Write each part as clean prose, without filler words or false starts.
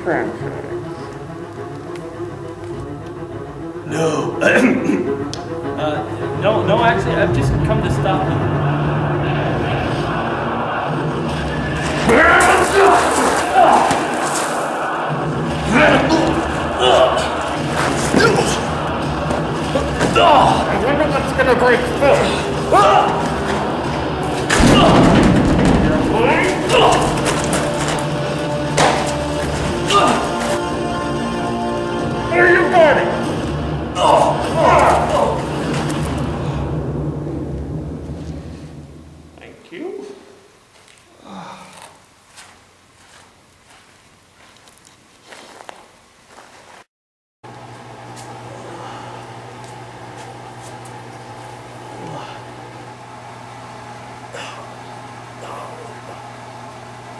franchise. No. No, actually, I've just come to stop him. I wonder what's gonna break through. Where are you going? Thank you.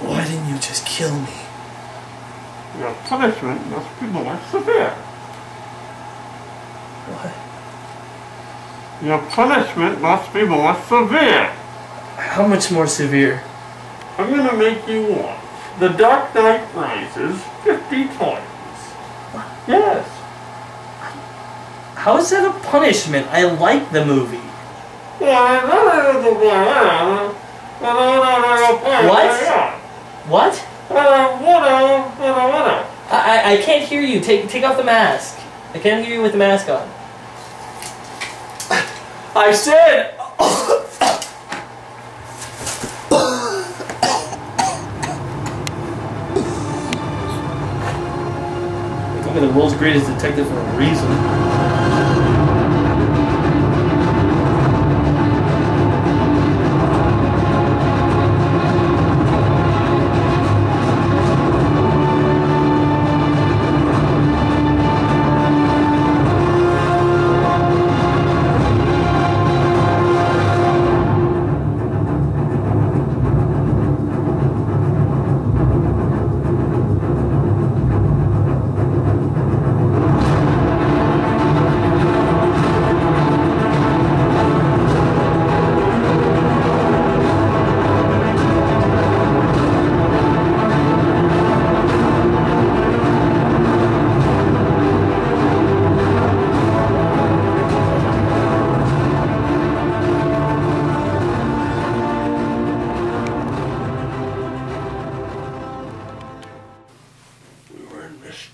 Why didn't you just kill me? Your punishment must be more severe. What? Your punishment must be more severe. How much more severe? I'm gonna make you watch The Dark Knight Rises 50 times. Yes. How is that a punishment? I like the movie. What? What? I can't hear you. Take off the mask. I can't hear you with the mask on. I said... I'm the world's greatest detective for a reason.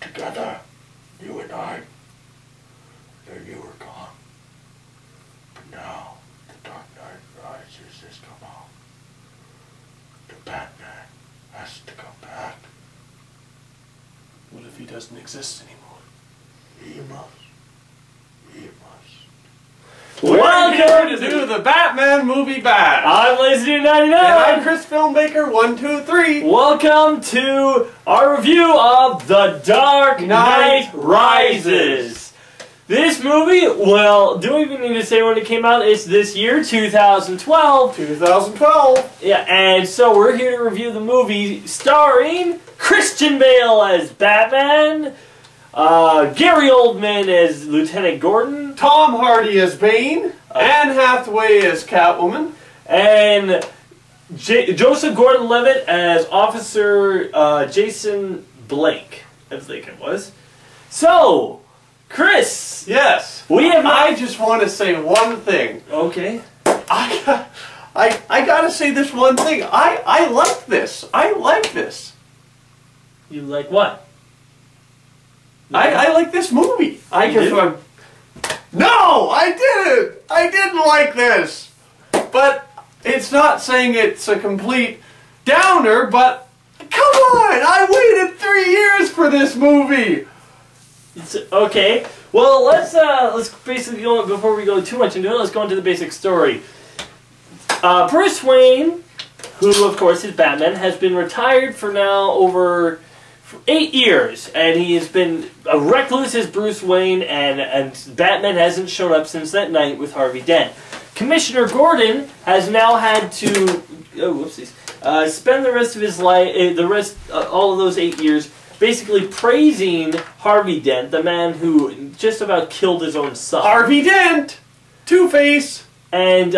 Together, you and I, then you were gone. But now, the Dark Knight Rises has come out. The Batman has to come back. What if he doesn't exist anymore? He must. He must. Welcome to do the Batman movie bash. I'm Lazer 99. And I'm Chris Filmmaker 123. Welcome to our review of The Dark Knight Rises. This movie, well, do we even need to say when it came out? It's this year, 2012. 2012. Yeah, and so we're here to review the movie starring Christian Bale as Batman, Gary Oldman as Lieutenant Gordon, Tom Hardy as Bane, Anne Hathaway as Catwoman, and Joseph Gordon-Levitt as Officer Jason Blake, I think it was. So, Chris. Yes. I just want to say one thing. Okay. I gotta say this one thing. I like this. I like this. You like what? I like this movie. No, I didn't. I didn't like this. But it's not saying it's a complete downer, but come on, I waited 3 years for this movie. It's okay. Well, let's basically go, before we go too much into it, let's go into the basic story. Bruce Wayne, who of course is Batman, has been retired for now over 8 years, and he has been a recluse as Bruce Wayne, and Batman hasn't shown up since that night with Harvey Dent. Commissioner Gordon has now had to spend the rest of his life, all of those 8 years, basically praising Harvey Dent, the man who just about killed his own son. Harvey Dent! Two-Face! And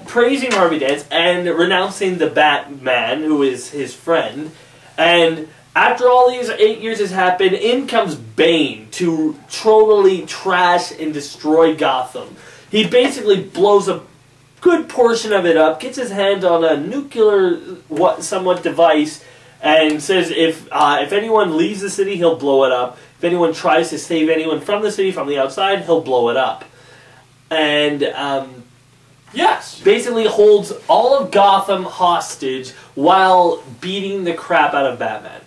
praising Harvey Dent and renouncing the Batman, who is his friend. And After all these 8 years has happened, in comes Bane to totally trash and destroy Gotham. He basically blows a good portion of it up, gets his hand on a nuclear somewhat device, and says if anyone leaves the city, he'll blow it up. If anyone tries to save anyone from the city, from the outside, he'll blow it up. And, yes, basically holds all of Gotham hostage while beating the crap out of Batman.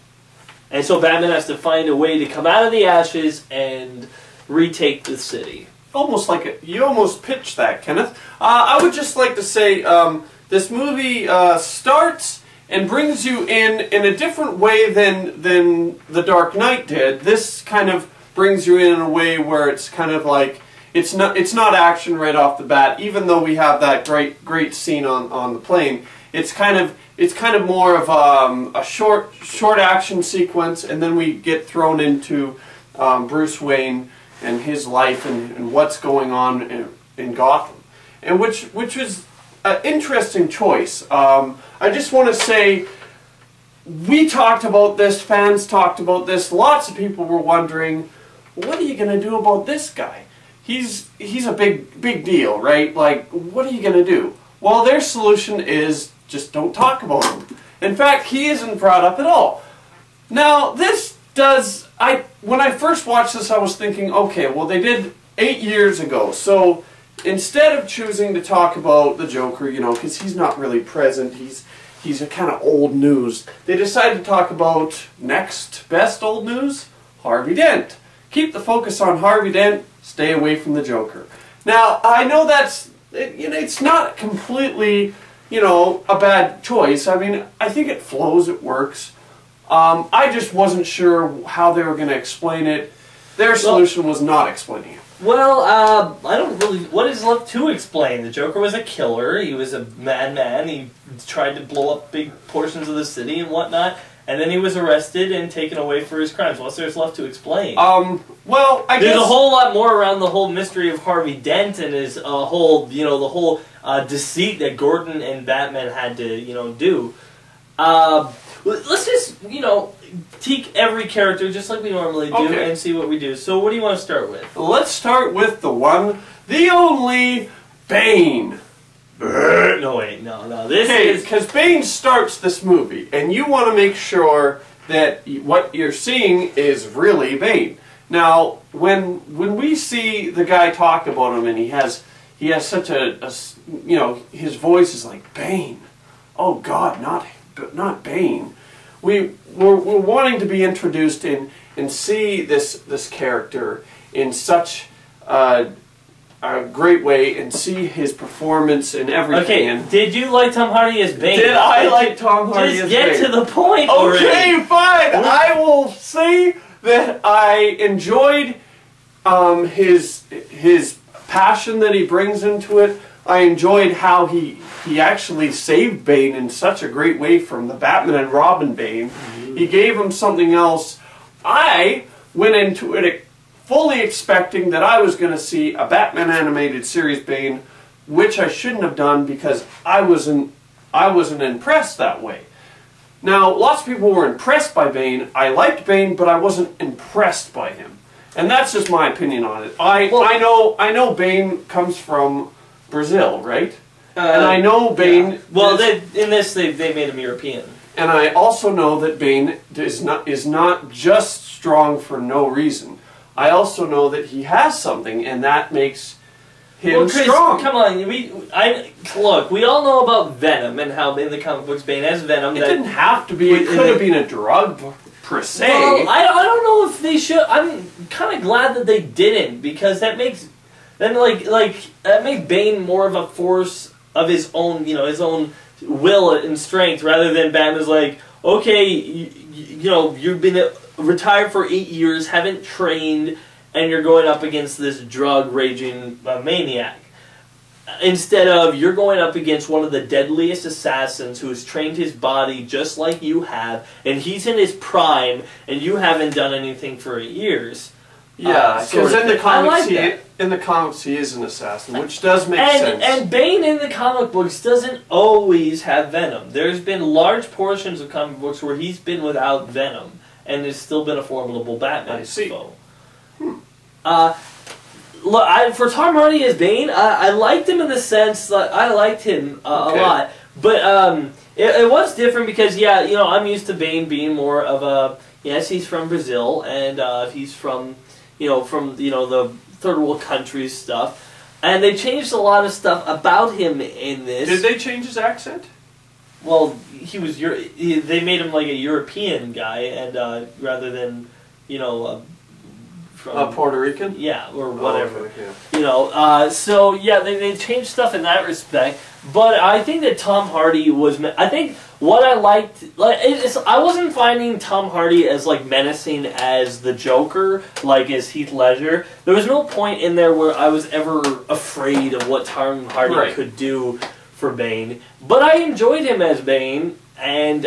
And so Batman has to find a way to come out of the ashes and retake the city. Almost like you almost pitched that, Kenneth. I would just like to say this movie starts and brings you in a different way than The Dark Knight did. This kind of brings you in a way where it's kind of like it's not action right off the bat. Even though we have that great scene on the plane, it's kind of more of a short action sequence, and then we get thrown into Bruce Wayne and his life and what's going on in Gotham, and which was an interesting choice. I just want to say, we talked about this, fans talked about this, lots of people were wondering, what are you going to do about this guy? He's a big deal, right? Like, what are you going to do? Well, their solution is just don't talk about him. In fact, he isn't brought up at all. Now, when I first watched this, I was thinking, okay, well, they did 8 years ago, so instead of choosing to talk about the Joker, you know, because he's not really present, he's a kind of old news, they decided to talk about next best old news, Harvey Dent. Keep the focus on Harvey Dent, stay away from the Joker. Now, I know it's not completely, you know, a bad choice. I mean, I think it flows, it works. I just wasn't sure how they were going to explain it. Their solution was not explaining it. Well, I don't really... What is left to explain? The Joker was a killer. He was a madman. He tried to blow up big portions of the city and whatnot. And then he was arrested and taken away for his crimes. What's there left to explain? Well, I guess... There's a whole lot more around the whole mystery of Harvey Dent and his whole, you know, the whole deceit that Gordon and Batman had to, you know, do. Let's just, you know, take every character just like we normally do and see what we do. So what do you want to start with? Let's start with the one, the only, Bane. No, wait, no. This is... because Bane starts this movie, and you want to make sure that what you're seeing is really Bane. Now, when we see the guy talk about him, and he has such a you know, his voice is like, Bane. Oh God, not Bane. We're wanting to be introduced in and see this character in such a great way and see his performance and everything. Okay, did you like Tom Hardy as Bane? Did I like Tom Hardy as Bane? Just get to the point already. Okay, fine. I will say that I enjoyed his passion that he brings into it. I enjoyed how he actually saved Bane in such a great way from the Batman and Robin Bane. He gave him something else. I went into it fully expecting that I was going to see a Batman animated series Bane, which I shouldn't have done because I wasn't impressed that way. Now, lots of people were impressed by Bane. I liked Bane, but I wasn't impressed by him. And that's just my opinion on it. I know Bane comes from Brazil, right? And I know Bane... Yeah. Well, in this, they made him European. And I also know that Bane is not just strong for no reason. I also know that he has something, and that makes him strong. Come on, look, we all know about Venom and how in the comic books Bane has Venom. It didn't have to be. It could have been a drug per se. Well, I don't know if they should. I'm kind of glad that they didn't, because that makes that makes Bane more of a force of his own, you know, his own will and strength, rather than Batman's like, okay, you know, you've been retired for 8 years, haven't trained, and you're going up against this drug-raging maniac. Instead of, you're going up against one of the deadliest assassins who has trained his body just like you have, and he's in his prime, and you haven't done anything for 8 years. Yeah, sort because of in the thing. I comics, like that. in the comics, he is an assassin, which does make And, sense. and Bane in the comic books doesn't always have Venom. There's been large portions of comic books where he's been without Venom, and has still been a formidable Batman I see. foe. Look, for Tom Hardy as Bane, I liked him in the sense that I liked him a lot. But it was different because, yeah, you know, I'm used to Bane being more of a, yes, he's from Brazil, and he's from, the third world countries stuff. And they changed a lot of stuff about him in this. Did they change his accent? Well, they made him like a European guy, and rather than, from Puerto Rican? yeah, or whatever. Oh, okay, yeah. So yeah, they changed stuff in that respect. But I think that Tom Hardy was. I think what I liked, I wasn't finding Tom Hardy as like menacing as the Joker, like as Heath Ledger. There was no point in there where I was ever afraid of what Tom Hardy could do for Bane. But I enjoyed him as Bane, and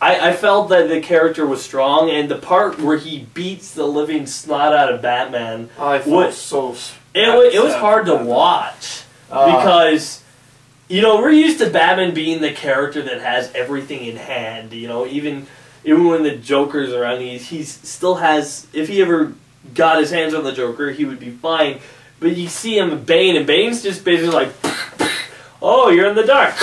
I felt that the character was strong, and the part where he beats the living snot out of Batman, I thought so. It was hard to watch because, we're used to Batman being the character that has everything in hand. Even when the Joker's around, he still has. If he ever got his hands on the Joker, he would be fine. But you see him with Bane, and Bane's just basically like, "Oh, you're in the dark."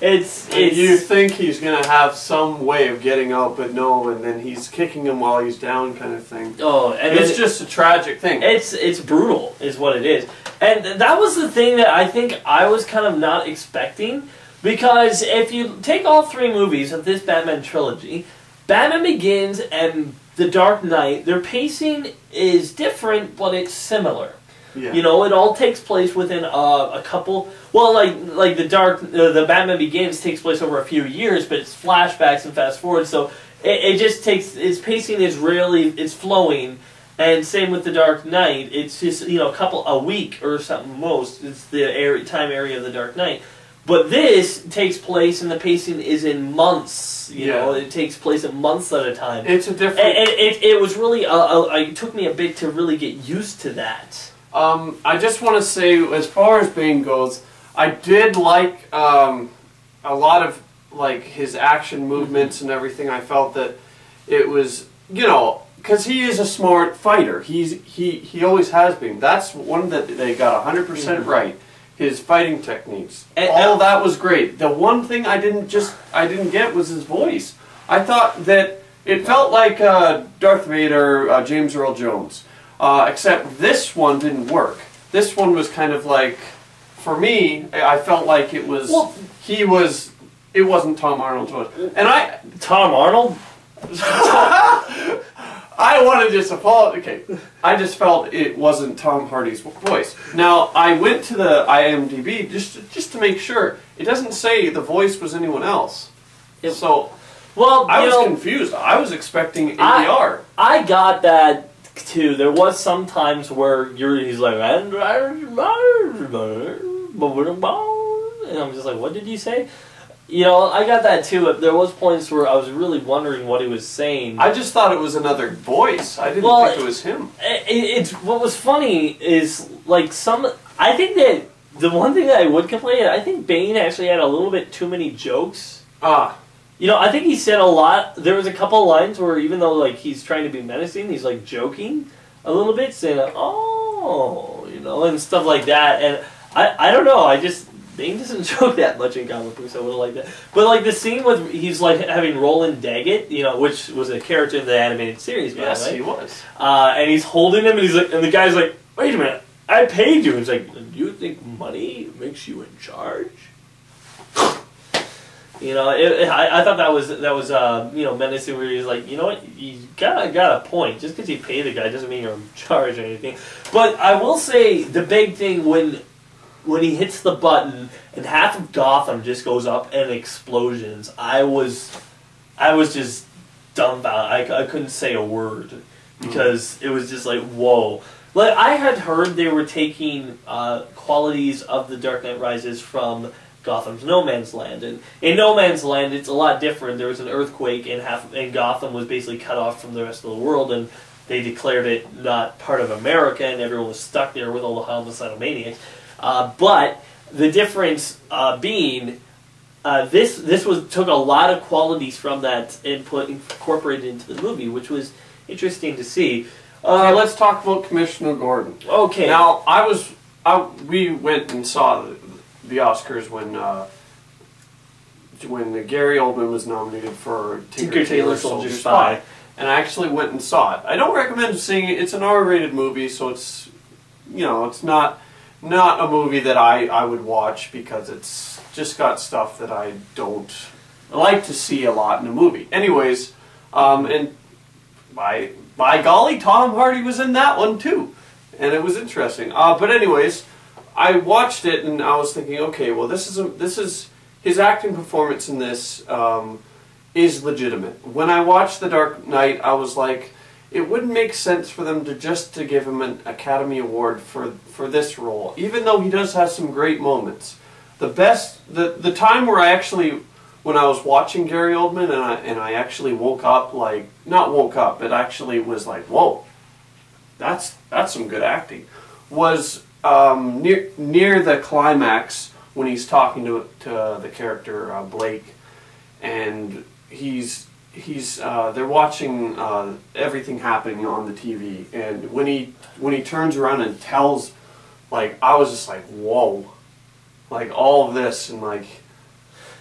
You think he's going to have some way of getting out, but no, and then he's kicking him while he's down kind of thing. Oh, and it's just a tragic thing. It's brutal, is what it is. And that was the thing that I think I was kind of not expecting, because if you take all three movies of this Batman trilogy, Batman Begins and The Dark Knight, their pacing is different, but it's similar. Yeah. It all takes place within a couple. Well, like the Batman Begins takes place over a few years, but it's flashbacks and fast forward. So it just takes its pacing is it's flowing, and same with the Dark Knight. It's just a week or something most. It's the time area of the Dark Knight. But this takes place, and the pacing is in months. It takes place in months at a time. It's a different. And it was really it took me a bit to really get used to that. I just want to say, as far as Bane goes, I did like a lot of his action movements and everything. I felt that it was, because he is a smart fighter. He always has been. That's one that they got 100% right. His fighting techniques, all that was great. The one thing I didn't get was his voice. I thought that it felt like Darth Vader, James Earl Jones. Except this one didn't work. This one was kind of like, for me, I felt like it was, it wasn't Tom Arnold's voice. And Tom Arnold? I want to just apologize. Okay, I just felt it wasn't Tom Hardy's voice. Now, I went to the IMDb just to make sure. It doesn't say the voice was anyone else. So, I was confused. I was expecting ADR. I got that too. There was some times where he's like, and I'm just like, what did you say? I got that too. There was points where I was really wondering what he was saying. I just thought it was another voice. I didn't think it was him. It's what was funny is I think that the one thing that I would complain, I think Bane actually had a little bit too many jokes. I think he said a lot. There was a couple of lines where even though he's trying to be menacing, he's joking a little bit, saying and stuff like that. And I don't know. Bane doesn't joke that much in comic books. I would have liked that. But the scene with he's having Roland Daggett, which was a character in the animated series. Yes, he was. And he's holding him, and and the guy's like, "Wait a minute, I paid you." He's like, "Do you think money makes you in charge?" I thought that was menacing. Where he's like, you know what, you got a point. Just because you pay the guy doesn't mean you're in charge or anything. But I will say the big thing when he hits the button and half of Gotham just goes up in explosions, I was just dumbfounded. I couldn't say a word because it was just like, whoa. I had heard they were taking qualities of The Dark Knight Rises from Gotham's No Man's Land. And in No Man's Land, it's a lot different. There was an earthquake, and Gotham was basically cut off from the rest of the world, and they declared it not part of America, and everyone was stuck there with all the homicidal maniacs. But the difference being, this took a lot of qualities from that and incorporated into the movie, which was interesting to see. Okay, let's talk about Commissioner Gordon. Okay. Now, we went and saw the Oscars when Gary Oldman was nominated for Tinker Tailor Soldier Spy, and I actually went and saw it. I don't recommend seeing it. It's an R-rated movie, so it's, you know, it's not a movie that I would watch because it's just got stuff that I don't like to see a lot in a movie. Anyways, and by golly, Tom Hardy was in that one too, and it was interesting. But anyways, I watched it and I was thinking, okay, well, this is his acting performance in this is legitimate. When I watched The Dark Knight, I was like, it wouldn't make sense for them to give him an Academy Award for this role, even though he does have some great moments. The time where when I was watching Gary Oldman and I actually woke up, like, not woke up, but actually was like, whoa, that's some good acting, was near the climax when he's talking to the character Blake, and they're watching everything happening on the TV, and when he turns around and tells, like, I was just like, whoa, like all of this, and like,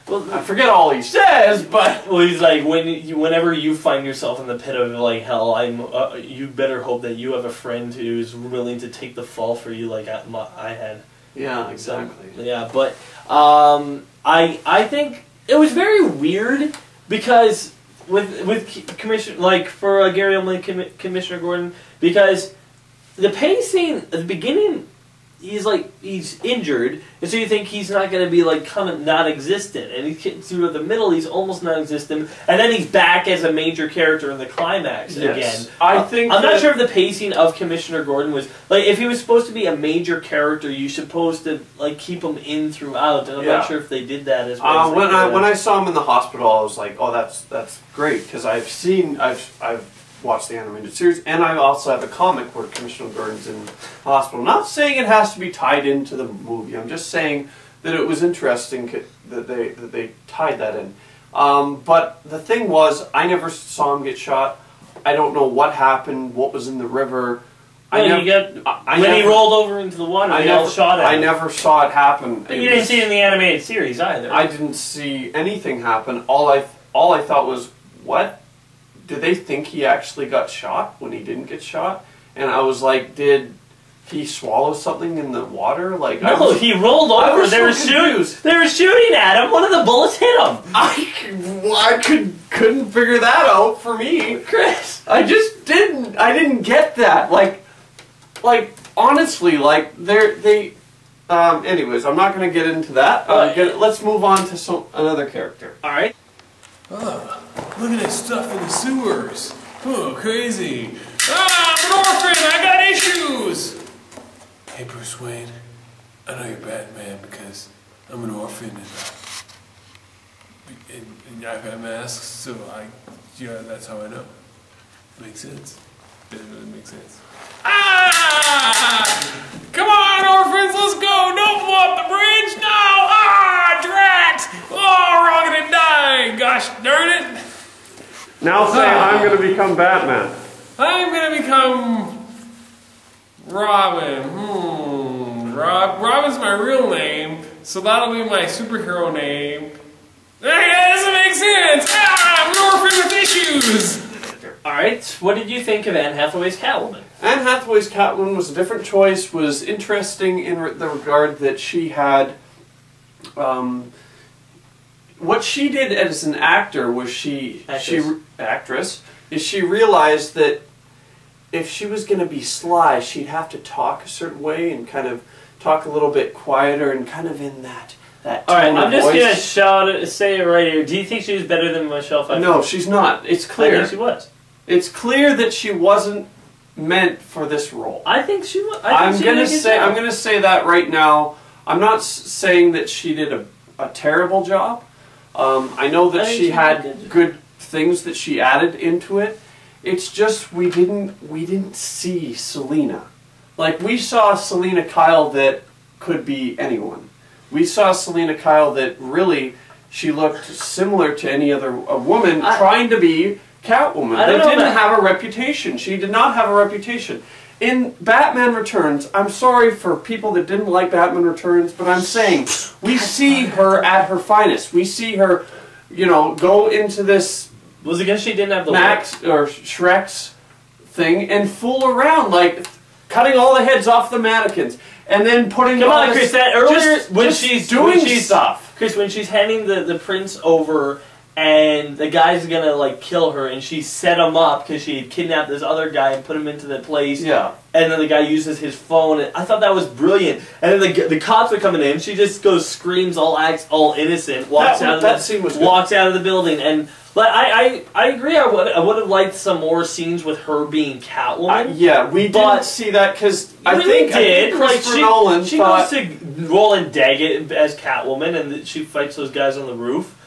well, I forget all he says, but well, he's like, whenever you find yourself in the pit of like hell, you better hope that you have a friend who's willing to take the fall for you, like I had. Yeah, exactly. So, yeah, but I think it was very weird because with Commissioner, like for Gary Oldman, Commissioner Gordon, because the pacing at the beginning, he's injured, and so you think he's not going to be like non-existent, and through the middle he's almost non-existent, and then he's back as a major character in the climax again. I'm not sure if the pacing of Commissioner Gordon was like, if he was supposed to be a major character, you're supposed to like keep him in throughout, and I'm not sure if they did that as well. When I saw him in the hospital, I was like, oh, that's great, because I've watched the animated series, and I also have a comic where Commissioner Gordon's in the hospital. Not saying it has to be tied into the movie. I'm just saying that it was interesting that they tied that in. But the thing was, I never saw him get shot. I don't know what happened, what was in the river. When he rolled over into the water, they all shot at him. I never saw it happen. But you didn't see it in the animated series either. I didn't see anything happen. All I thought was, what? Did they think he actually got shot when he didn't get shot? And I was like, did he swallow something in the water? Like, no, he rolled over. They were shooting at him. One of the bullets hit him. I couldn't figure that out for me, Chris. I just didn't. I didn't get that. Like honestly, like they. Anyways, I'm not going to get into that. Let's move on to another character. All right. Oh, look at that stuff in the sewers. Oh, crazy. I'm an orphan, I got issues. Hey, Bruce Wayne, I know you're Batman because I'm an orphan and I've got masks, so that's how I know. Makes sense. It really makes sense. Come on, orphans, let's go! Don't blow up the bridge! No! Drat! Oh, we're all gonna die! Gosh darn it! Now say I'm going to become Batman. I'm gonna become Robin. Robin's my real name, so that'll be my superhero name. That doesn't make sense! I'm an orphan with issues! Alright, what did you think of Anne Hathaway's Catwoman? Anne Hathaway's Catwoman was a different choice, was interesting in the regard that she had, what she did as an actor was she realized that if she was going to be sly, she'd have to talk a certain way and kind of talk a little bit quieter and kind of in that tone of voice. Alright, I'm just going to say it right here. Do you think she was better than Michelle Pfeiffer? No, she's not. It's clear. I think she was. It's clear that she wasn't meant for this role. I think she was. I'm going to say that right now. I'm not saying that she did a terrible job. I know that she had good things that she added into it. It's just we didn't see Selina. Like, we saw Selina Kyle that could be anyone. We saw Selina Kyle that really, she looked similar to any other woman trying to be Catwoman. That didn't have a reputation. She did not have a reputation. In Batman Returns, I'm sorry for people that didn't like Batman Returns, but I'm saying, we see her at her finest. We see her, you know, go into this... Was it because she didn't have the Max or Shrek's thing and fool around, like cutting all the heads off the mannequins and then putting. Come on, Chris. That earlier when she's doing stuff, Chris, when she's handing the prince over and the guy's gonna like kill her, and she set him up because she had kidnapped this other guy and put him into the place. Yeah. And then the guy uses his phone. And I thought that was brilliant. And then the cops are coming in. She just goes, screams, all innocent, walks out of the building, and. But I agree. I would have liked some more scenes with her being Catwoman. Yeah, we didn't see that because I think Christopher Nolan she goes to Roland Daggett as Catwoman, and she fights those guys on the roof.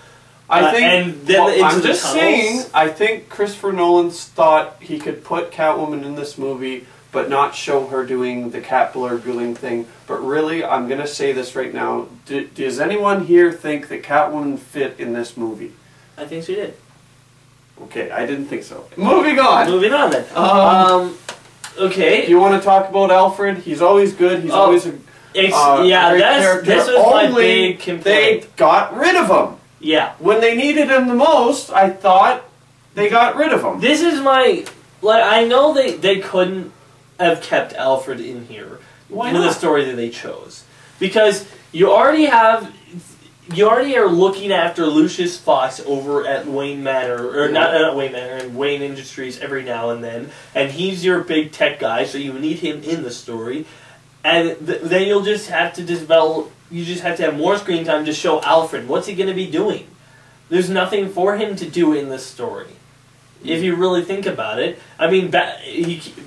I think, and then I'm just saying. I think Christopher Nolan thought he could put Catwoman in this movie, but not show her doing the cat blurgling thing. But really, I'm gonna say this right now. Does anyone here think that Catwoman fit in this movie? I think she did. Okay, I didn't think so. Moving on. Moving on then. Okay. Do you want to talk about Alfred? He's always good. He's always a great character. This was my big complaint. They got rid of him. Yeah. When they needed him the most, I thought they got rid of him. This is my... Like, I know they couldn't have kept Alfred in here. Why with not? the story that they chose. Because you already are looking after Lucius Fox over at Wayne Manor, or not Wayne Manor, and Wayne Industries every now and then, and he's your big tech guy, so you need him in the story, and then you'll just have to develop, you just have to have more screen time to show Alfred. What's he going to be doing? There's nothing for him to do in this story. If you really think about it, I mean,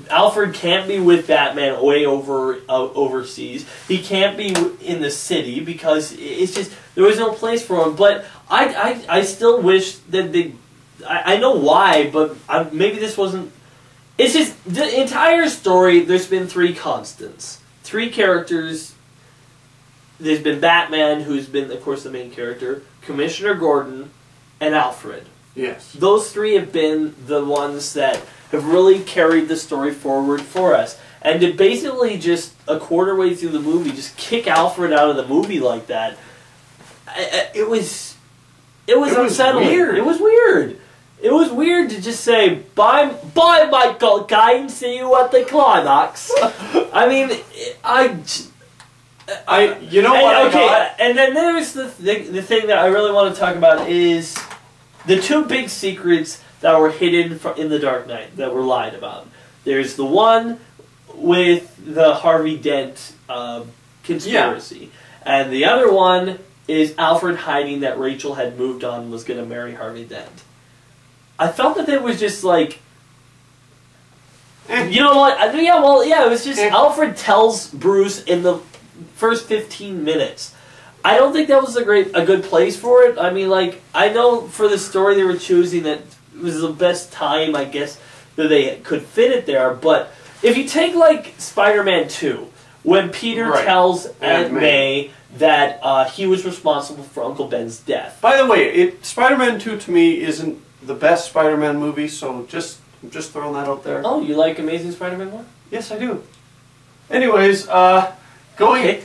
Alfred can't be with Batman way overseas. He can't be in the city because it's just there was no place for him. But I still wish that I know why, but maybe this wasn't. It's just the entire story. There's been three constants, three characters. There's been Batman, who's been, of course, the main character, Commissioner Gordon, and Alfred. Yes. Those three have been the ones that have really carried the story forward for us. And to basically just a quarter way through the movie, just kick Alfred out of the movie like that, it was unsettling. Weird. It was weird. It was weird to just say, bye Michael, guy, and see you at the climax. I mean, you know what I got? And then there's the thing that I really want to talk about is the two big secrets that were hidden in The Dark Knight that were lied about. There's the one with the Harvey Dent conspiracy. Yeah. And the other one is Alfred hiding that Rachel had moved on and was going to marry Harvey Dent. I felt that it was just like... You know what? It was just Alfred tells Bruce in the first 15 minutes. I don't think that was a good place for it. I mean, like, I know for the story they were choosing that it was the best time, I guess, that they could fit it there. But if you take, like, Spider-Man 2, when Peter tells Aunt May that he was responsible for Uncle Ben's death. By the way, Spider-Man 2 to me isn't the best Spider-Man movie, so I'm just throwing that out there. Oh, you like Amazing Spider-Man 1? Yes, I do. Anyways, going... Okay.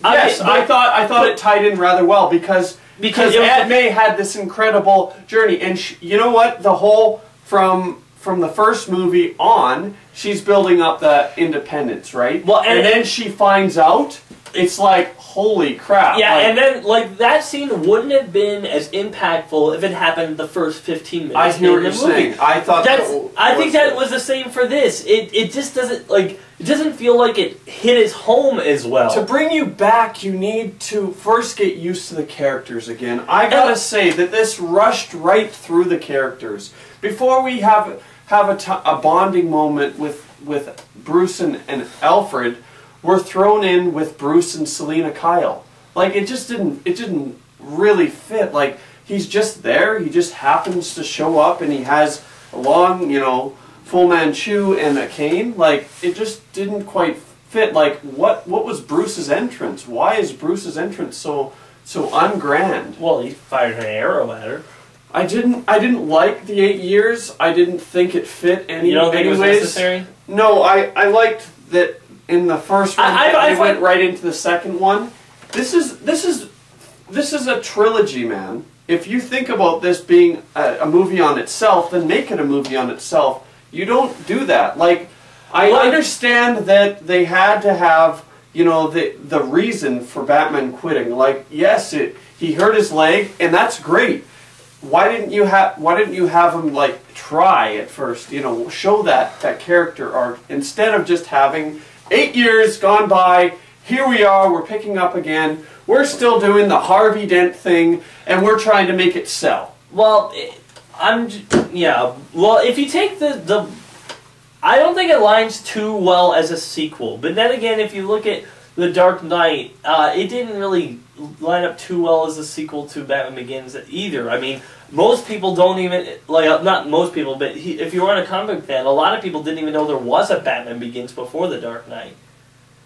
Yes, I thought it tied in rather well because Aunt May had this incredible journey, and you know what? The whole from the first movie on, she's building up the independence, right? Well, and then she finds out. It's like, holy crap! Yeah, and then like that scene wouldn't have been as impactful if it happened the first 15 minutes. I hear what you're saying. I thought I think that was the same for this. It just doesn't like. It doesn't feel like it hit his home as well. To bring you back, you need to first get used to the characters again. I gotta say that this rushed right through the characters. Before we have a bonding moment with Bruce and Alfred, we're thrown in with Bruce and Selina Kyle. Like, it just didn't really fit. Like, he's just there, he just happens to show up, and he has a long, you know, Fu Manchu and a cane. Like, it just didn't quite fit. Like, what was Bruce's entrance? Why is Bruce's entrance so ungrand? Well, he fired an arrow at her. I didn't like the 8 years. I didn't think it fit You don't think it was anyways. necessary? No, I liked that in the first one. I went right into the second one. This is a trilogy, man. If you think about this being a movie on itself, then make it a movie on itself. You don't do that. Like, I understand that they had to have, you know, the reason for Batman quitting. Like, yes, he hurt his leg, and that's great. Why didn't you have him, like, try at first, you know, show that character arc, instead of just having 8 years gone by, here we are, we're picking up again, we're still doing the Harvey Dent thing, and we're trying to make it sell. Well, yeah. Well, if you take the I don't think it lines too well as a sequel. But then again, if you look at The Dark Knight, it didn't really line up too well as a sequel to Batman Begins either. I mean, most people don't even, like, not most people, but if you weren't a comic fan, a lot of people didn't even know there was a Batman Begins before The Dark Knight.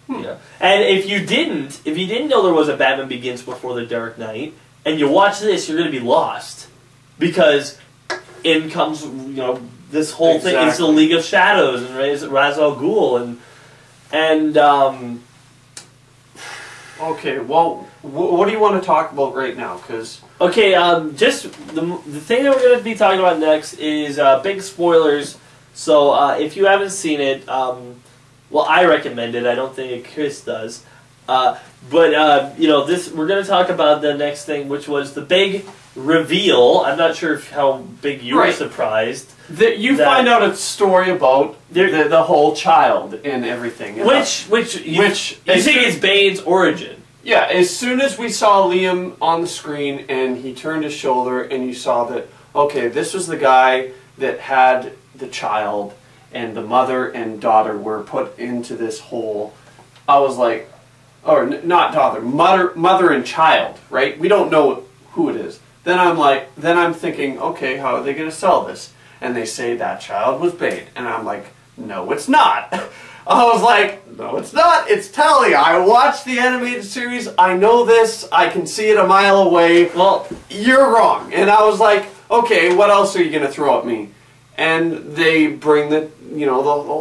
Yeah. And if you didn't know there was a Batman Begins before The Dark Knight, and you watch this, you're going to be lost. Because in comes, you know, this whole thing, it's the League of Shadows, and Ra's al Ghul, and okay, well, what do you want to talk about right now? Because okay, just the thing that we're going to be talking about next is big spoilers. So if you haven't seen it, well, I recommend it. I don't think Chris does. But you know, we're going to talk about the next thing, which was the big reveal. I'm not sure how big you were surprised. You find out a story about the whole child and everything. Which you think is Bane's origin. Yeah, as soon as we saw Liam on the screen and he turned his shoulder and you saw that, okay, this was the guy that had the child and the mother and daughter were put into this hole, I was like, or not daughter, mother and child, right? We don't know who it is. Then I'm thinking, okay, how are they going to sell this? And they say that child was Bane. And I'm like, no, it's not. I was like, no, it's not. It's Talia. I watched the animated series. I know this. I can see it a mile away. Well, you're wrong. And I was like, okay, what else are you going to throw at me? And they bring the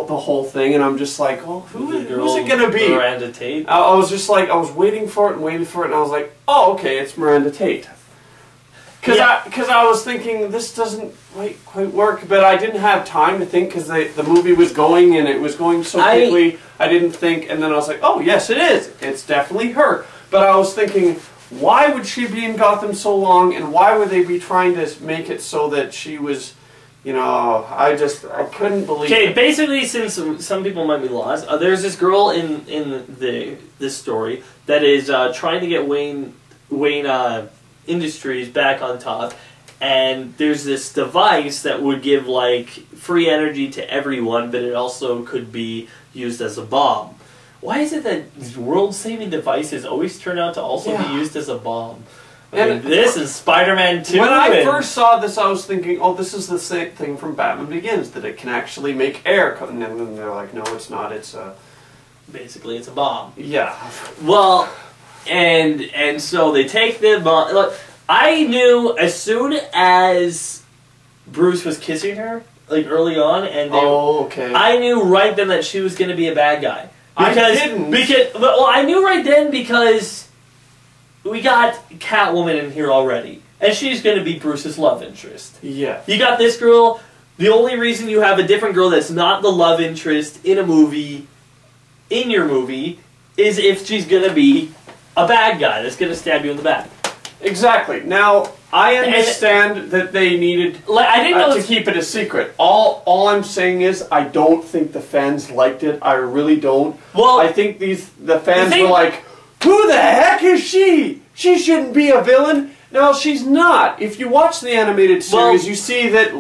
whole thing, and I'm just like, oh, who's it going to be? Miranda Tate. I was just like, I was waiting for it, and I was like, oh, okay, it's Miranda Tate. Because I was thinking, this doesn't quite work, but I didn't have time to think because the movie was going, and it was going so quickly, I didn't think, and then I was like, oh, yes, it is. It's definitely her. But I was thinking, why would she be in Gotham so long, and why would they be trying to make it so that she was, you know, I couldn't believe it. Okay, basically, since some people might be lost, there's this girl in this story that is trying to get Wayne Industries back on top, and there's this device that would give, like, free energy to everyone, but it also could be used as a bomb. Why is it that these world-saving devices always turn out to also be used as a bomb? I mean, this is Spider-Man 2. When I first saw this, I was thinking, oh, this is the same thing from Batman Begins, that it can actually make air come, and then they're like, no, it's not, it's a... Basically, it's a bomb. Yeah. Well, and so they take the bomb. Look, I knew as soon as Bruce was kissing her, like, early on, and I knew right then that she was going to be a bad guy. Because, I didn't. Well, I knew right then because we got Catwoman in here already, and she's going to be Bruce's love interest. Yeah. You got this girl. The only reason you have a different girl that's not the love interest in a movie, in your movie, is if she's going to be a bad guy that's going to stab you in the back. Exactly. Now, I understand that they needed to keep it a secret. All I'm saying is I don't think the fans liked it. I really don't. Well, I think the fans were like, who the heck is she? She shouldn't be a villain. No, she's not. If you watch the animated series, you see that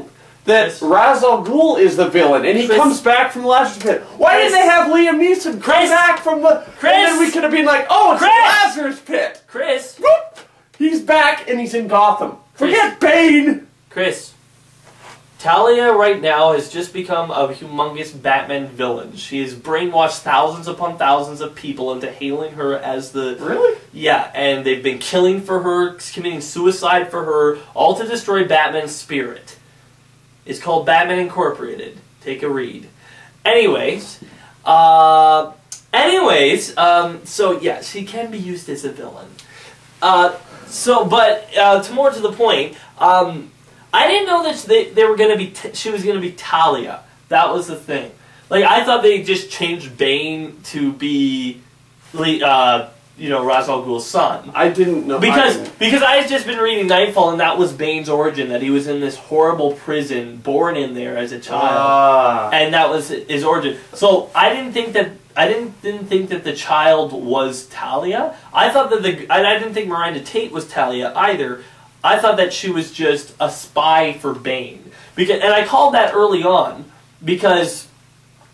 Ra's al Ghul is the villain, and he comes back from the Lazarus pit. Why didn't they have Liam Neeson come back from the... And then we could have been like, oh, it's the Lazarus pit. Chris. Whoop! He's back and he's in Gotham. Forget Bane! Chris, Talia right now has just become a humongous Batman villain. She has brainwashed thousands upon thousands of people into hailing her as the... Really? Yeah, and they've been killing for her, committing suicide for her, all to destroy Batman's spirit. It's called Batman Incorporated. Take a read. Anyways, so yes, he can be used as a villain. More to the point, I didn't know that they were gonna be. She was gonna be Talia. That was the thing. Like I thought they just changed Bane to be, Ra's al Ghul's son. I didn't know because I had just been reading Nightfall, and that was Bane's origin. That he was in this horrible prison, born in there as a child, and that was his origin. So I didn't think that. I didn't think that the child was Talia. I thought that I didn't think Miranda Tate was Talia either. I thought that she was just a spy for Bane. And I called that early on, because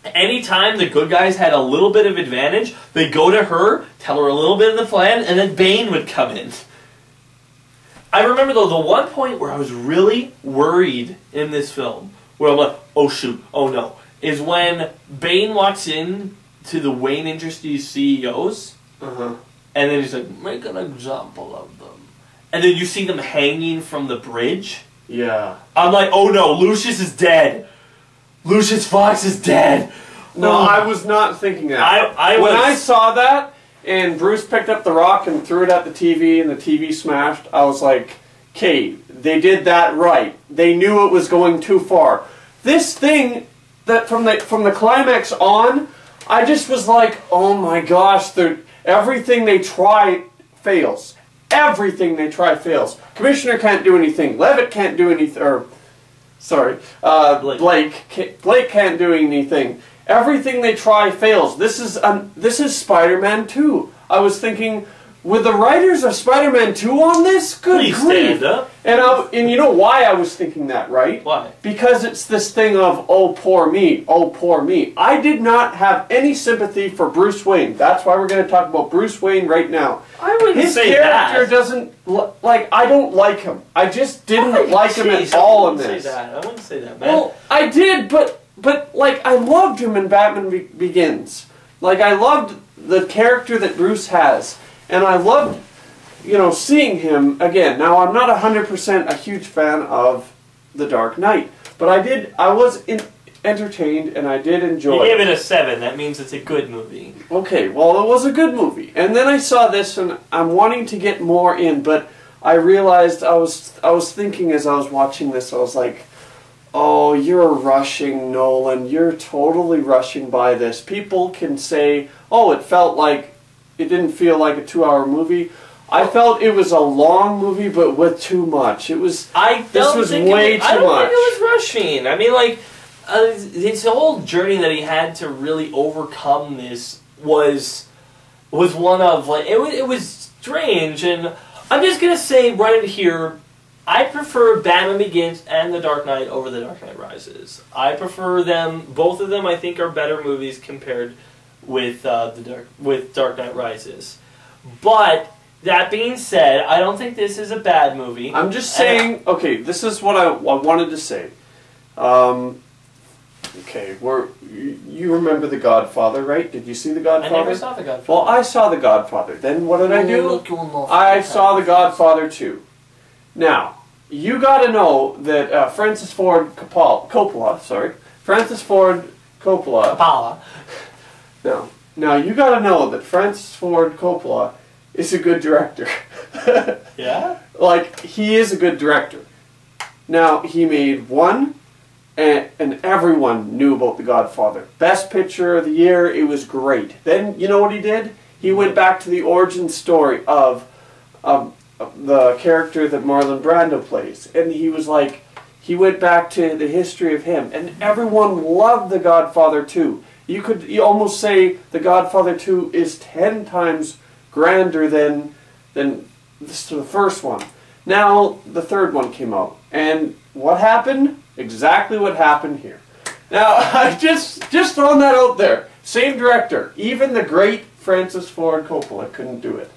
anytime the good guys had a little bit of advantage, they'd go to her, tell her a little bit of the plan, and then Bane would come in. I remember, though, the one point where I was really worried in this film, where I'm like, oh shoot, oh no, is when Bane walks in to the Wayne Industries CEOs, and then he's like, make an example of them. And then you see them hanging from the bridge. Yeah. I'm like, oh no, Lucius is dead. Lucius Fox is dead. No, I was not thinking that. When I saw that, and Bruce picked up the rock and threw it at the TV, and the TV smashed, I was like, okay, they did that right. They knew it was going too far. This thing, that from the climax on, I just was like, oh my gosh, everything they try fails. Everything they try fails. Commissioner can't do anything. Levitt can't do anything. Blake can't do anything. Everything they try fails. This is Spider-Man 2. I was thinking, with the writers of Spider-Man 2 on this, good grief. Stand up. And you know why I was thinking that, right? Why? Because it's this thing of, oh poor me, oh poor me. I did not have any sympathy for Bruce Wayne. That's why we're going to talk about Bruce Wayne right now. I wouldn't say that. His character doesn't, I don't like him. I just didn't like him at all in this. I wouldn't say that, man. Well, I did, but I loved him in Batman Begins. I loved the character that Bruce has. And I loved, seeing him again. Now, I'm not 100% a huge fan of The Dark Knight, but I was entertained and I did enjoy it. You gave it a 7. That means it's a good movie. Okay, well, it was a good movie. And then I saw this and I'm wanting to get more in, but I realized I was thinking as I was watching this, I was like, oh, you're rushing, Nolan. You're totally rushing by this. People can say, oh, it didn't feel like a 2-hour movie. I felt it was a long movie, but with too much. This was way too much. I don't think it was rushing. I mean, his whole journey that he had to really overcome this was one of, it was strange. And I'm just going to say right here, I prefer Batman Begins and The Dark Knight over The Dark Knight Rises. I prefer them. Both of them, I think, are better movies compared with Dark Knight Rises. But that being said, I don't think this is a bad movie. I'm just saying. Okay, this is what I wanted to say. Okay, you remember The Godfather, right? Did you see The Godfather? I never saw The Godfather. Well, I saw The Godfather. Then what did I do? I saw The Godfather 2. Now, you got to know that Francis Ford Coppola. Now you got to know that Francis Ford Coppola is a good director. Yeah? He is a good director. Now, he made one, and everyone knew about The Godfather. Best Picture of the Year, it was great. Then, you know what he did? He went back to the origin story of the character that Marlon Brando plays. And he went back to the history of him. And everyone loved The Godfather 2. You almost say The Godfather 2 is 10 times grander than the first one. Now, the third one came out. And what happened? Exactly what happened here. Now, I just throwing that out there. Same director. Even the great Francis Ford Coppola couldn't do it.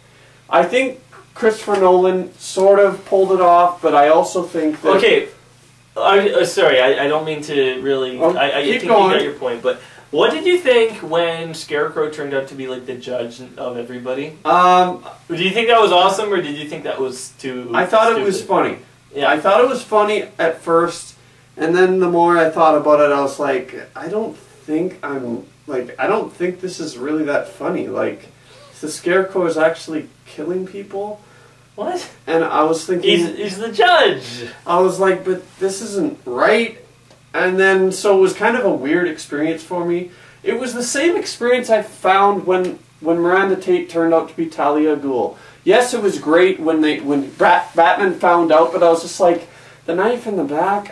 I think Christopher Nolan sort of pulled it off, but I also think that... Okay, sorry, I don't mean to really... I think you got your point, but what did you think when Scarecrow turned out to be like the judge of everybody? Do you think that was awesome, or did you think that was too I thought stupid? It was funny. Yeah. I thought it was funny at first, and then the more I thought about it, I was like, I don't think this is really that funny. Like, the Scarecrow is actually killing people. What? And I was thinking... He's the judge! I was like, but this isn't right. And then, so it was kind of a weird experience for me. It was the same experience I found when Miranda Tate turned out to be Talia al Ghul. Yes, it was great when Batman found out, but I was just like, the knife in the back,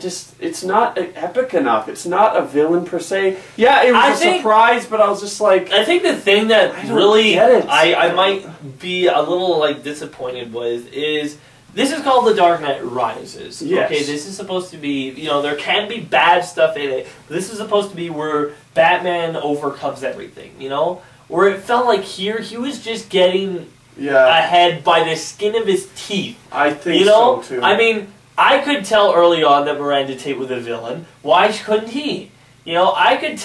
it's not epic enough. It's not a villain per se. Yeah, it was a surprise, but I was just like... I think the thing that really I might be a little like disappointed with is this is called The Dark Knight Rises. Yes. Okay, this is supposed to be, there can be bad stuff in it, but this is supposed to be where Batman overcomes everything, Where it felt like here he was just getting ahead by the skin of his teeth. I think so too. I mean, I could tell early on that Miranda Tate was a villain. Why couldn't he? I could,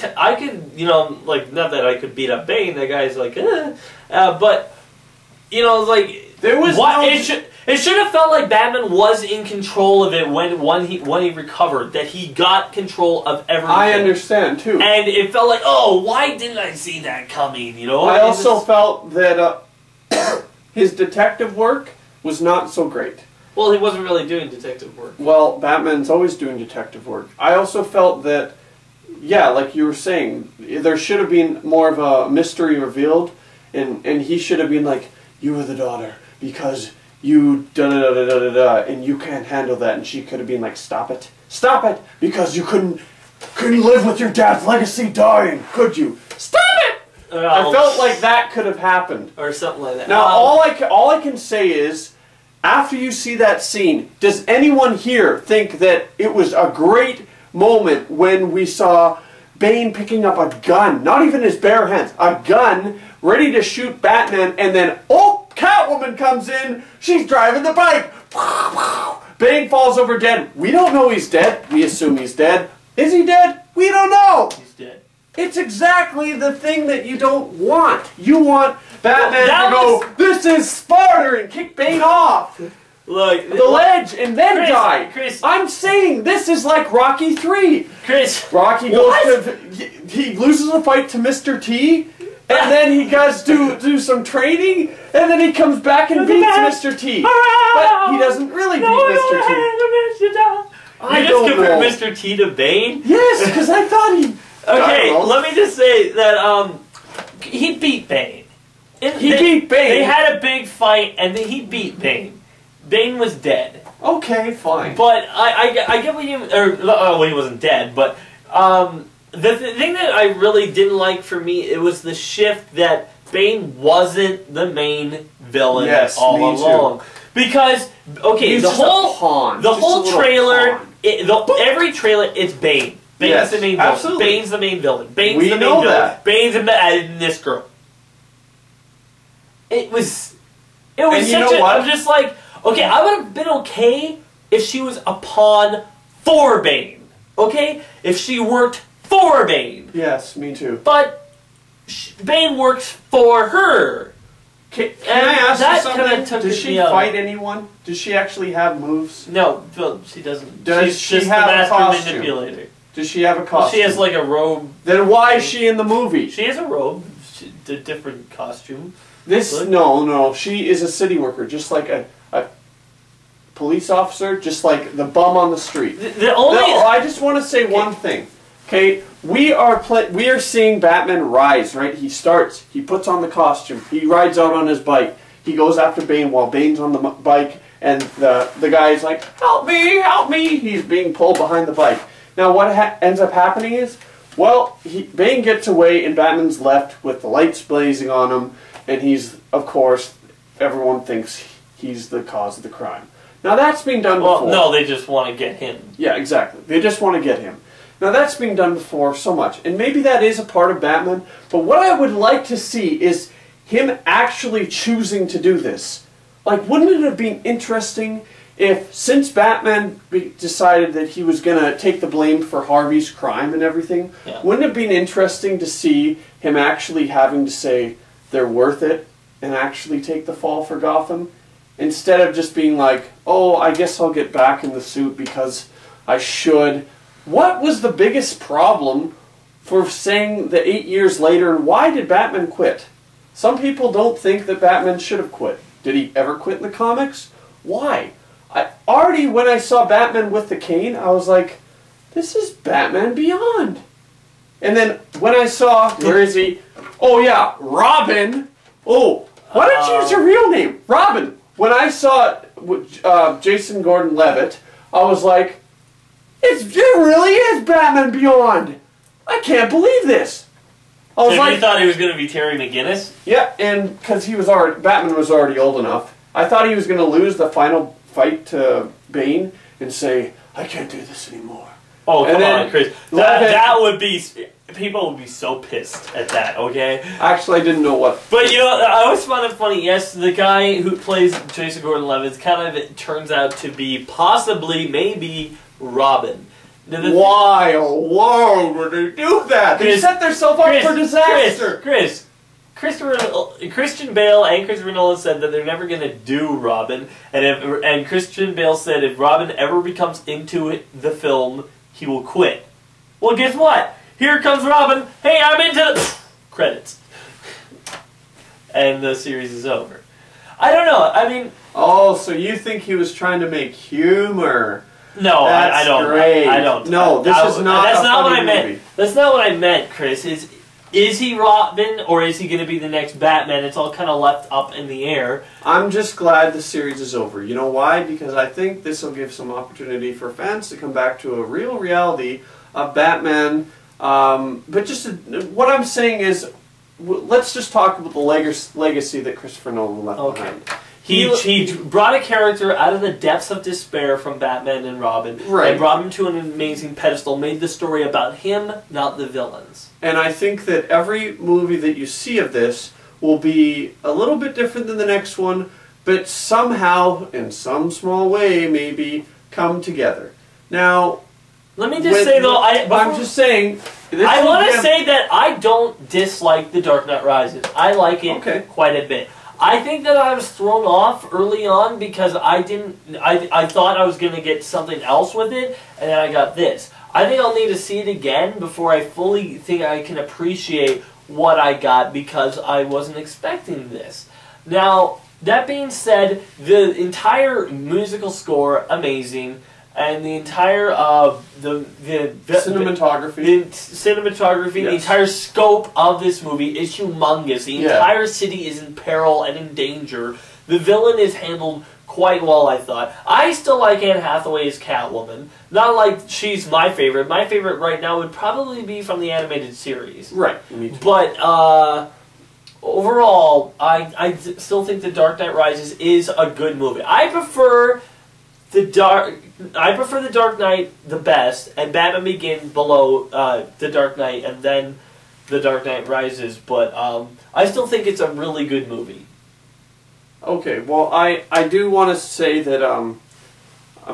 like, not that I could beat up Bane. That guy's like, but, like, there was it should have felt like Batman was in control of it when he recovered. That he got control of everything. I understand too. And it felt like, oh, why didn't I see that coming? I also felt that his detective work was not so great. Well, he wasn't really doing detective work. Well, Batman's always doing detective work. I also felt that, yeah, like you were saying, there should have been more of a mystery revealed, and he should have been like, you were the daughter because you da-da-da-da-da-da, and you can't handle that, and she could have been like, stop it, because you couldn't live with your dad's legacy dying, could you? Stop it! I felt like that could have happened. Or something like that. Now, all I can say is, after you see that scene, does anyone here think that it was a great moment when we saw Bane picking up a gun, not even his bare hands, a gun, ready to shoot Batman, and then, oh, Catwoman comes in, she's driving the bike, Bane falls over dead. We don't know he's dead, we assume he's dead. Is he dead? We don't know. He's dead. It's exactly the thing that you don't want. You want Batman to go, this is Sparta, and kick Bane off Look, the ledge and then die. Chris, I'm saying this is like Rocky 3. Chris, Rocky goes to, he loses a fight to Mr. T, and then he goes to do some training, and then he comes back and beats Mr. T. But he doesn't really beat Mr. T. I just compared Mr. T to Bane? Yes, because I thought he... Okay, let me just say that he beat Bane. He beat Bane. They had a big fight, and then he beat Bane. Bane was dead. Okay, fine. But I get what you... well, he wasn't dead, but the thing that I really didn't like for me, it was the shift that Bane wasn't the main villain all along. Because, okay, he's the whole trailer, every trailer, it's Bane. Bane's the main villain. Absolutely. Bane's the main villain. Bane's we the main know villain. that. Bane's and this girl. It was and such a... I'm just like, okay, I would have been okay if she was a pawn for Bane. Okay? If she worked for Bane. Yes, me too. But Bane works for her. Can I ask you something? Does she fight anyone? Does she actually have moves? No, she doesn't. She's she just have a costume? manipulator. Does she have a costume? Well, she has like a robe. Then why is she in the movie? She has a robe. A different costume. No. She is a city worker, just like a police officer, just like the bum on the street. I just want to say one thing. Okay, we are seeing Batman rise, right? He starts, he puts on the costume, he rides out on his bike, he goes after Bane while Bane's on the bike, and the guy's like, help me, he's being pulled behind the bike. Now what ends up happening is, well, Bane gets away and Batman's left with the lights blazing on him, and he's, of course, everyone thinks he's the cause of the crime. Now that's been done before. Well, no, they just want to get him. Yeah, exactly. They just want to get him. Now that's been done before so much, and maybe that is a part of Batman, but what I would like to see is him actually choosing to do this. like, wouldn't it have been interesting if, since Batman decided that he was going to take the blame for Harvey's crime and everything, wouldn't it have been interesting to see him actually having to say they're worth it and actually take the fall for Gotham? Instead of just being like, oh, I guess I'll get back in the suit because I should. What was the biggest problem for saying that 8 years later, and why did Batman quit? Some people don't think that Batman should have quit. Did he ever quit in the comics? Why? Already when I saw Batman with the cane, I was like, this is Batman Beyond. And then when I saw, where is he? Oh yeah, Robin. Oh, why don't you use your real name? Robin. When I saw Jason Gordon-Levitt, I was like, it really is Batman Beyond. I can't believe this. I was so like, you thought he was going to be Terry McGinnis? Yeah, and because Batman was already old enough, I thought he was going to lose the final fight to Bane and say, I can't do this anymore. Oh, come on, Chris. That would be... People would be so pissed at that, okay? Actually, I didn't know what... But, you know, I always find it funny. Yes, the guy who plays Jason Gordon-Levitt kind of it turns out to be possibly, maybe, Robin. Why? Oh, why would they do that? They set themselves up for disaster. Christian Bale and Christopher Nolan said that they're never going to do Robin, and Christian Bale said if Robin ever becomes into the film, he will quit. Well, guess what? Here comes Robin. Hey, I'm into the credits, and the series is over. I don't know. I mean, oh, so you think he was trying to make humor? No, I don't. Great. I don't. No, this is not. That's not what I movie. meant. That's not what I meant, Chris. Is he Robin or is he going to be the next Batman? It's all kind of left up in the air. I'm just glad the series is over. You know why? Because I think this will give some opportunity for fans to come back to a real reality of Batman. But just what I'm saying is, let's just talk about the legacy that Christopher Nolan left behind. He brought a character out of the depths of despair from Batman and Robin, and brought him to an amazing pedestal, made the story about him, not the villains. And I think that every movie that you see of this will be a little bit different than the next one, but somehow, in some small way, maybe come together. Now, let me just say though, I'm just saying. I want to say that I don't dislike The Dark Knight Rises. I like it quite a bit. I think that I was thrown off early on because I thought I was going to get something else with it, and then I got this. I think I'll need to see it again before I fully think I can appreciate what I got because I wasn't expecting this. Now, that being said, the entire musical score, amazing. And the entire cinematography, the entire scope of this movie is humongous. The entire city is in peril and in danger. The villain is handled quite well, I thought. I still like Anne Hathaway as Catwoman. Not like she's my favorite. My favorite right now would probably be from the animated series. Right. Me too. But overall, I still think The Dark Knight Rises is a good movie. I prefer The Dark Knight the best, and Batman Begins below The Dark Knight, and then The Dark Knight Rises, but I still think it's a really good movie. Okay, well, I do want to say that I'm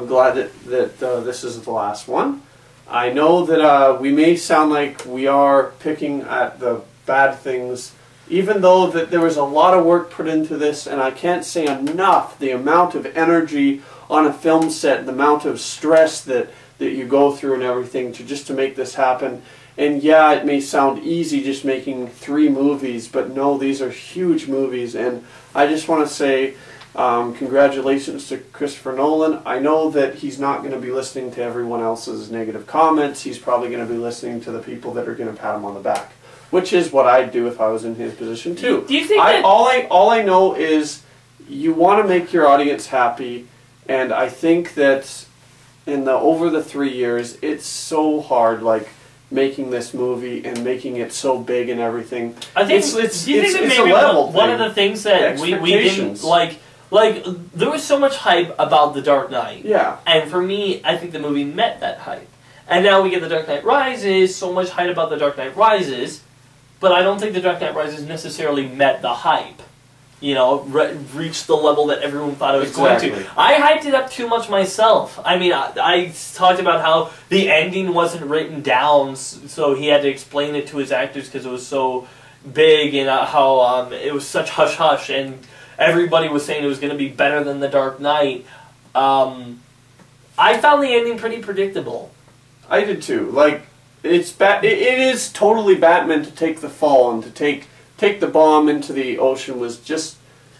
glad that this is the last one. I know that we may sound like we are picking at the bad things, even though that there was a lot of work put into this, and I can't say enough the amount of energy on a film set, the amount of stress that you go through and everything to make this happen. And yeah, it may sound easy just making 3 movies, but no, these are huge movies. And I just want to say congratulations to Christopher Nolan. I know that he's not going to be listening to everyone else's negative comments. He's probably going to be listening to the people that are going to pat him on the back, which is what I'd do if I was in his position too. Do you think all I know is you want to make your audience happy. And I think that over the 3 years, it's so hard, like, making this movie and making it so big and everything. I think it's maybe a level one of the things that we didn't like there was so much hype about The Dark Knight. Yeah. And for me, I think the movie met that hype. And now we get The Dark Knight Rises, so much hype about The Dark Knight Rises, but I don't think The Dark Knight Rises necessarily met the hype. you know, reach the level that everyone thought it was going to. I hyped it up too much myself. I mean, I talked about how the ending wasn't written down, so he had to explain it to his actors because it was so big, and how it was such hush-hush, and everybody was saying it was going to be better than The Dark Knight. I found the ending pretty predictable. I did too. Like, it is totally Batman to take the fall and to take the bomb into the ocean was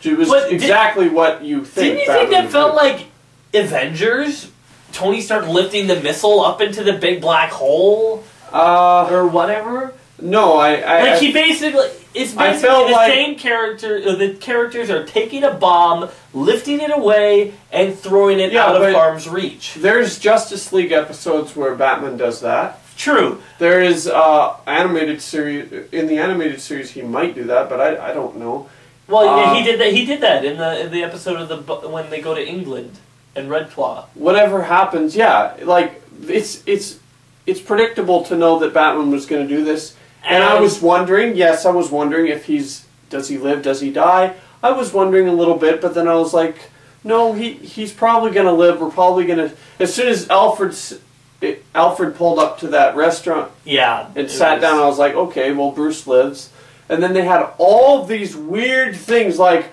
exactly what you think. Didn't you think that felt like Avengers? Tony Stark lifting the missile up into the big black hole? Or whatever? No, he basically... It's basically the same character. The characters are taking a bomb, lifting it away, and throwing it out of harm's reach. There's Justice League episodes where Batman does that. True. There is animated series. In the animated series, he might do that, but I don't know. Well, he did that. He did that in the episode of when they go to England and Red Claw. Whatever happens, yeah, like it's predictable to know that Batman was going to do this. And I was wondering, if does he live, does he die? I was wondering a little bit, but then I was like, no, he's probably going to live. We're probably going to, as soon as Alfred pulled up to that restaurant and sat down, I was like, okay, well, Bruce lives. And then they had all these weird things like,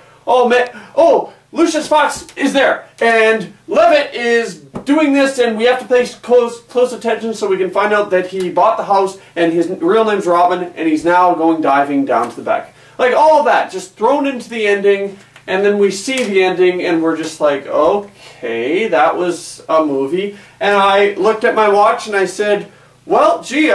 Lucius Fox is there, and Levitt is doing this, and we have to pay close attention so we can find out that he bought the house, and his real name's Robin, and he's now going diving down to the back. Like, all of that, just thrown into the ending, and then we see the ending, and we're just like, okay, that was a movie. And I looked at my watch, and I said, well, gee,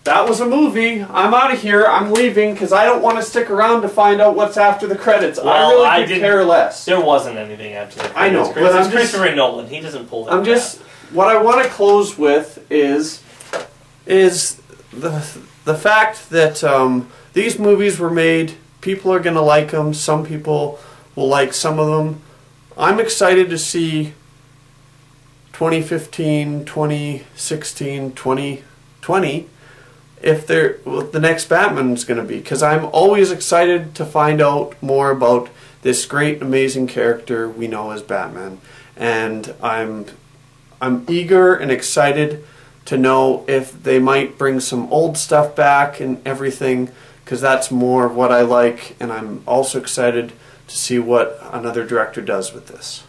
that was a movie. I'm out of here. I'm leaving because I don't want to stick around to find out what's after the credits. Well, I really could care less. There wasn't anything after the credits. I know, but it's Christopher Nolan. He doesn't pull that. What I want to close with is the fact that these movies were made. People are going to like them. Some people will like some of them. I'm excited to see 2015, 2016, 2020. If what the next Batman is going to be, because I'm always excited to find out more about this great, amazing character we know as Batman, and I'm eager and excited to know if they might bring some old stuff back and everything, because that's more of what I like, and I'm also excited to see what another director does with this.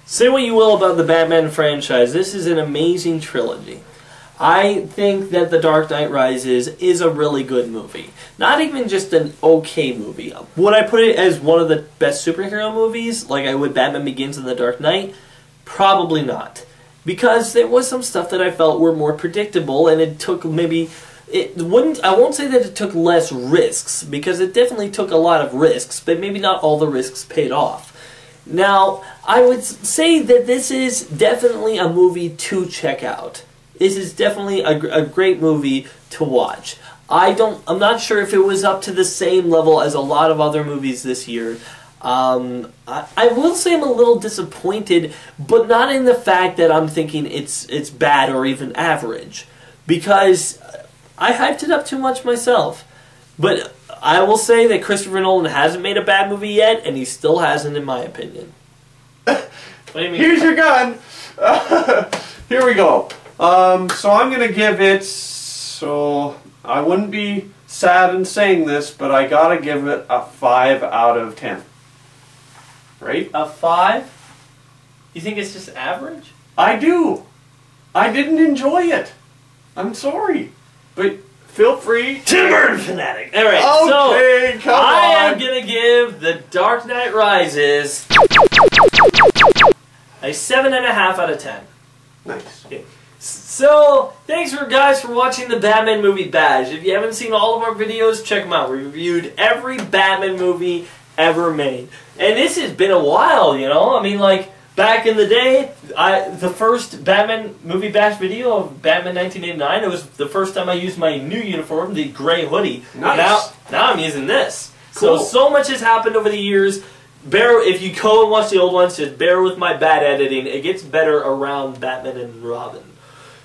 Say what you will about the Batman franchise, this is an amazing trilogy. I think that The Dark Knight Rises is a really good movie. Not even just an okay movie. Would I put it as one of the best superhero movies, like I would Batman Begins and The Dark Knight? Probably not. Because there was some stuff that I felt were more predictable, and it took maybe... I won't say that it took less risks, because it definitely took a lot of risks, but maybe not all the risks paid off. Now, I would say that this is definitely a movie to check out. This is definitely a great movie to watch. I'm not sure if it was up to the same level as a lot of other movies this year. I will say I'm a little disappointed, but not in the fact that I'm thinking it's bad or even average, because I hyped it up too much myself. But I will say that Christopher Nolan hasn't made a bad movie yet, and he still hasn't, in my opinion. What do you mean? Here's your gun. Here we go. So I'm going to give it, so I wouldn't be sad in saying this, but I got to give it a 5 out of 10. Right? A 5? You think it's just average? I do. I didn't enjoy it. I'm sorry. But feel free. Tim Burton fanatic. Alright, okay, so I am going to give The Dark Knight Rises a 7.5 out of 10. Nice. Okay. So, thanks guys for watching the Batman movie Badge. If you haven't seen all of our videos, check them out. We reviewed every Batman movie ever made. And this has been a while, you know? I mean, like, back in the day, the first Batman movie Badge video of Batman 1989, it was the first time I used my new uniform, the gray hoodie. Nice. Now I'm using this. Cool. So much has happened over the years. If you go and watch the old ones, just bear with my bad editing. It gets better around Batman and Robin.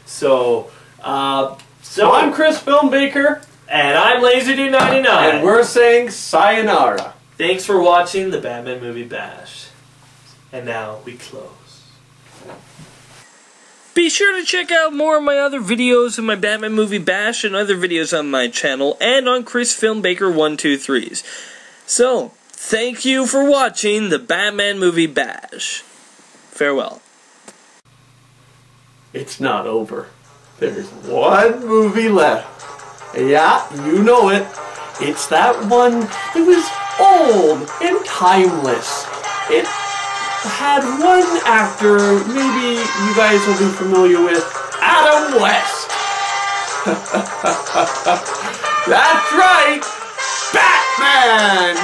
So I'm Chris Filmbaker. And I'm Lazer 99. And we're saying sayonara. Thanks for watching the Batman Movie Bash. And now we close. Be sure to check out more of my other videos in my Batman Movie Bash and other videos on my channel and on Chris Filmbaker 123's. So, thank you for watching the Batman Movie Bash. Farewell. It's not over. There's one movie left. Yeah, you know it. It's that one that was old and timeless. It had one actor, maybe you guys will be familiar with, Adam West. That's right, Batman!